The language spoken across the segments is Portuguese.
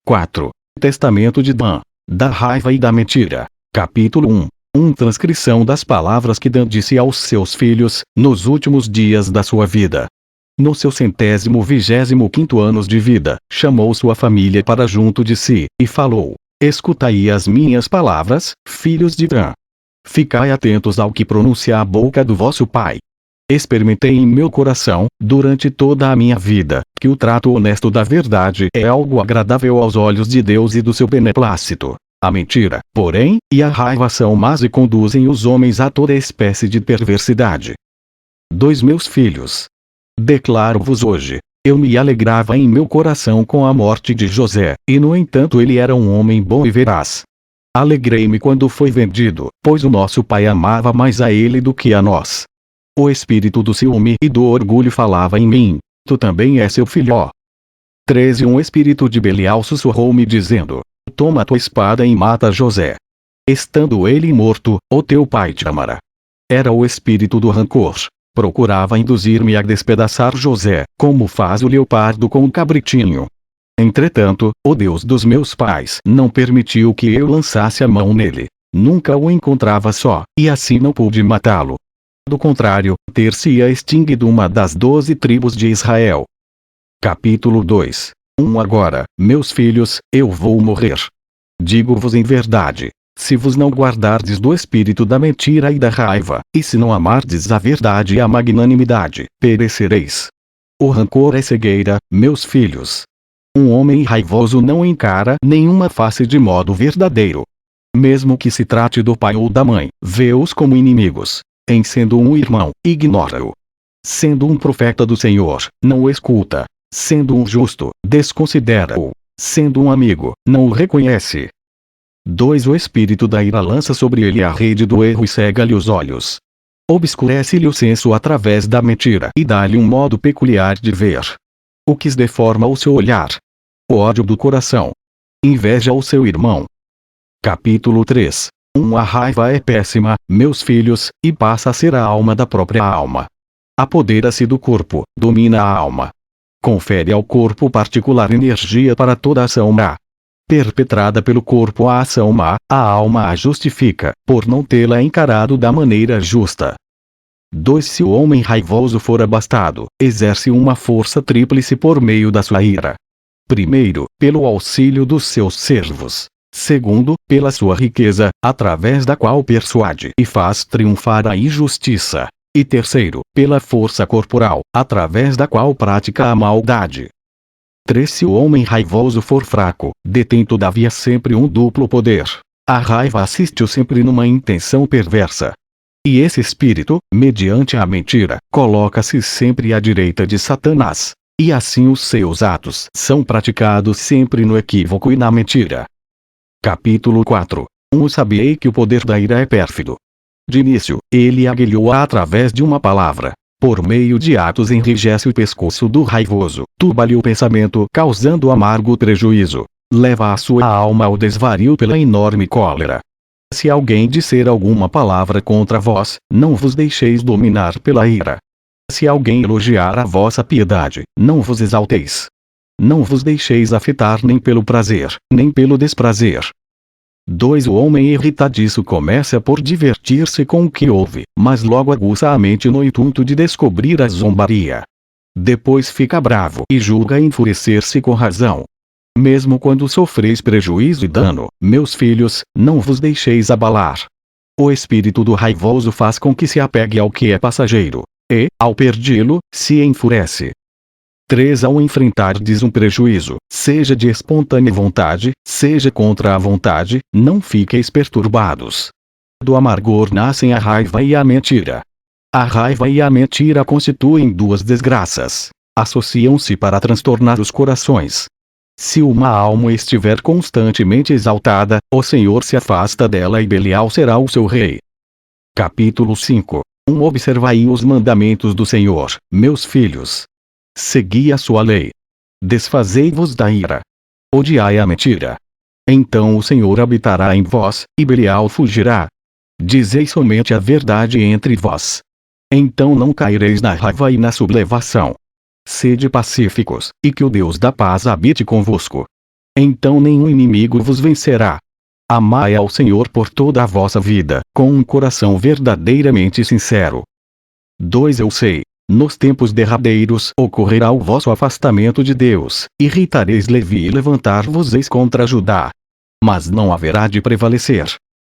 4. Testamento de Dan, da raiva e da mentira. Capítulo 1. Transcrição das palavras que Dan disse aos seus filhos, nos últimos dias da sua vida. No seu 125º ano de vida, chamou sua família para junto de si, e falou: Escutai as minhas palavras, filhos de Dan. Ficai atentos ao que pronuncia a boca do vosso pai. Experimentei em meu coração, durante toda a minha vida, que o trato honesto da verdade é algo agradável aos olhos de Deus e do seu beneplácito. A mentira, porém, e a raiva são más e conduzem os homens a toda espécie de perversidade. Meus filhos. Declaro-vos hoje, eu me alegrava em meu coração com a morte de José, e no entanto ele era um homem bom e veraz. Alegrei-me quando foi vendido, pois o nosso pai amava mais a ele do que a nós. O espírito do ciúme e do orgulho falava em mim: tu também és seu filho. 13 Um espírito de Belial sussurrou-me dizendo: toma tua espada e mata José. Estando ele morto, o teu pai te amará. Era o espírito do rancor. Procurava induzir-me a despedaçar José, como faz o leopardo com o cabritinho. Entretanto, o Deus dos meus pais não permitiu que eu lançasse a mão nele. Nunca o encontrava só, e assim não pude matá-lo. Do contrário, ter-se-ia extinguido uma das 12 tribos de Israel. Capítulo 2. Agora, meus filhos, eu vou morrer. Digo-vos em verdade, se vos não guardardes do espírito da mentira e da raiva, e se não amardes a verdade e a magnanimidade, perecereis. O rancor é cegueira, meus filhos. Um homem raivoso não encara nenhuma face de modo verdadeiro. Mesmo que se trate do pai ou da mãe, vê-os como inimigos. Em sendo um irmão, ignora-o. Sendo um profeta do Senhor, não o escuta. Sendo um justo, desconsidera-o. Sendo um amigo, não o reconhece. O espírito da ira lança sobre ele a rede do erro e cega-lhe os olhos. Obscurece-lhe o senso através da mentira e dá-lhe um modo peculiar de ver. O que deforma o seu olhar. O ódio do coração. Inveja o seu irmão. Capítulo 3. A raiva é péssima, meus filhos, e passa a ser a alma da própria alma. Apodera-se do corpo, domina a alma. Confere ao corpo particular energia para toda ação má. Perpetrada pelo corpo a ação má, a alma a justifica, por não tê-la encarado da maneira justa. Se o homem raivoso for abastado, exerce uma força tríplice por meio da sua ira. Primeiro, pelo auxílio dos seus servos. Segundo, pela sua riqueza, através da qual persuade e faz triunfar a injustiça. E terceiro, pela força corporal, através da qual pratica a maldade. Se o homem raivoso for fraco, detém todavia sempre um duplo poder. A raiva assiste-o sempre numa intenção perversa. E esse espírito, mediante a mentira, coloca-se sempre à direita de Satanás. E assim os seus atos são praticados sempre no equívoco e na mentira. Capítulo 4. Sabiei que o poder da ira é pérfido. De início, ele aguilhou-a através de uma palavra. Por meio de atos enrijece o pescoço do raivoso, turba-lhe o pensamento, causando amargo prejuízo. Leva a sua alma ao desvario pela enorme cólera. Se alguém disser alguma palavra contra vós, não vos deixeis dominar pela ira. Se alguém elogiar a vossa piedade, não vos exalteis. Não vos deixeis afetar nem pelo prazer, nem pelo desprazer. O homem irritadiço começa por divertir-se com o que ouve, mas logo aguça a mente no intuito de descobrir a zombaria. Depois fica bravo e julga enfurecer-se com razão. Mesmo quando sofreis prejuízo e dano, meus filhos, não vos deixeis abalar. O espírito do raivoso faz com que se apegue ao que é passageiro, e, ao perdê-lo, se enfurece. Ao enfrentardes um prejuízo, seja de espontânea vontade, seja contra a vontade, não fiqueis perturbados. Do amargor nascem a raiva e a mentira. A raiva e a mentira constituem duas desgraças. Associam-se para transtornar os corações. Se uma alma estiver constantemente exaltada, o Senhor se afasta dela e Belial será o seu rei. Capítulo 5. Observai os mandamentos do Senhor, meus filhos. Segui a sua lei. Desfazei-vos da ira. Odiai a mentira. Então o Senhor habitará em vós, e Belial fugirá. Dizei somente a verdade entre vós. Então não caireis na raiva e na sublevação. Sede pacíficos, e que o Deus da paz habite convosco. Então nenhum inimigo vos vencerá. Amai ao Senhor por toda a vossa vida, com um coração verdadeiramente sincero. 2. Eu sei. Nos tempos derradeiros ocorrerá o vosso afastamento de Deus, irritareis Levi e levantar-vos-eis contra Judá. Mas não haverá de prevalecer.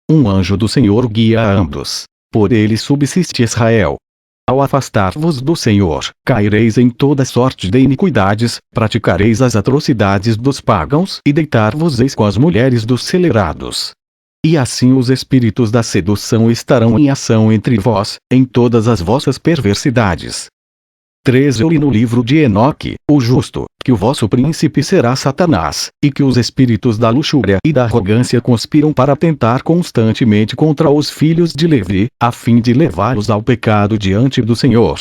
Um anjo do Senhor guia a ambos. Por ele subsiste Israel. Ao afastar-vos do Senhor, caireis em toda sorte de iniquidades, praticareis as atrocidades dos pagãos e deitar-vos-eis com as mulheres dos celerados. E assim os espíritos da sedução estarão em ação entre vós, em todas as vossas perversidades. 3. Eu li no livro de Enoque, o justo, que o vosso príncipe será Satanás, e que os espíritos da luxúria e da arrogância conspiram para tentar constantemente contra os filhos de Levi, a fim de levá-los ao pecado diante do Senhor.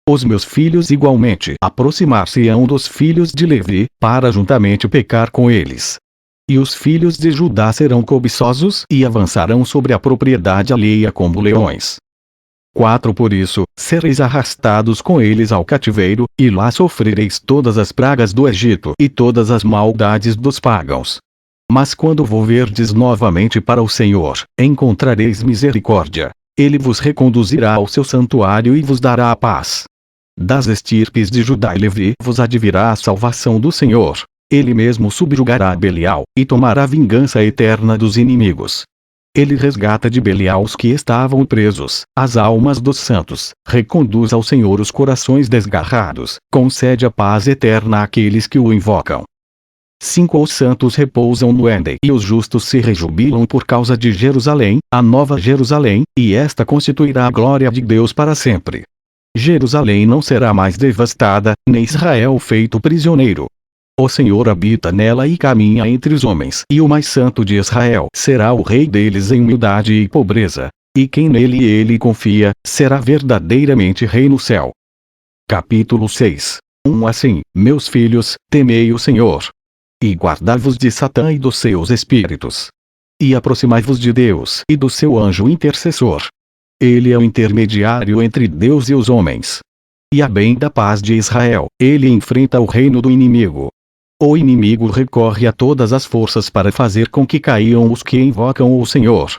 Os meus filhos igualmente aproximar-se-ão dos filhos de Levi, para juntamente pecar com eles. E os filhos de Judá serão cobiçosos e avançarão sobre a propriedade alheia como leões. 4. Por isso, sereis arrastados com eles ao cativeiro, e lá sofrereis todas as pragas do Egito e todas as maldades dos pagãos. Mas quando volverdes novamente para o Senhor, encontrareis misericórdia. Ele vos reconduzirá ao seu santuário e vos dará a paz. Das estirpes de Judá e Levi vos advirá a salvação do Senhor. Ele mesmo subjugará Belial, e tomará vingança eterna dos inimigos. Ele resgata de Belial os que estavam presos, as almas dos santos, reconduz ao Senhor os corações desgarrados, concede a paz eterna àqueles que o invocam. 5. Os santos repousam no Éden e os justos se rejubilam por causa de Jerusalém, a nova Jerusalém, e esta constituirá a glória de Deus para sempre. Jerusalém não será mais devastada, nem Israel feito prisioneiro. O Senhor habita nela e caminha entre os homens, e o mais santo de Israel será o rei deles em humildade e pobreza. E quem nele ele confia, será verdadeiramente rei no céu. Capítulo 6. Assim, meus filhos, temei o Senhor. E guardai-vos de Satã e dos seus espíritos. E aproximai-vos de Deus e do seu anjo intercessor. Ele é o intermediário entre Deus e os homens. E a bem da paz de Israel, ele enfrenta o reino do inimigo. O inimigo recorre a todas as forças para fazer com que caiam os que invocam o Senhor.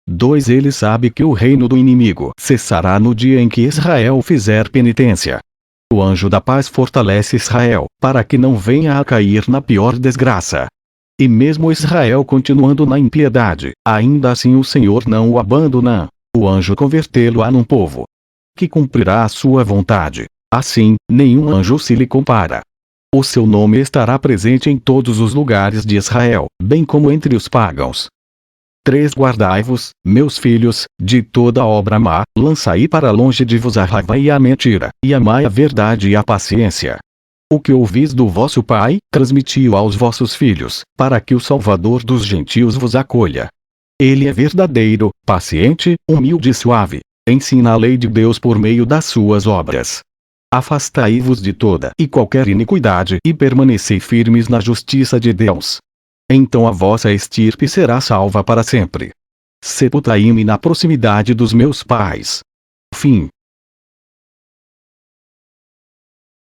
2. Ele sabe que o reino do inimigo cessará no dia em que Israel fizer penitência. O anjo da paz fortalece Israel, para que não venha a cair na pior desgraça. E mesmo Israel continuando na impiedade, ainda assim o Senhor não o abandona. O anjo convertê-lo-á num povo que cumprirá a sua vontade. Assim, nenhum anjo se lhe compara. O seu nome estará presente em todos os lugares de Israel, bem como entre os pagãos. 3. Guardai-vos, meus filhos, de toda obra má, lançai para longe de vos a raiva e a mentira, e amai a verdade e a paciência. O que ouvis do vosso Pai, transmiti-o aos vossos filhos, para que o Salvador dos gentios vos acolha. Ele é verdadeiro, paciente, humilde e suave. Ensina a lei de Deus por meio das suas obras. Afastai-vos de toda e qualquer iniquidade e permanecei firmes na justiça de Deus. Então a vossa estirpe será salva para sempre. Sepultai-me na proximidade dos meus pais. Fim.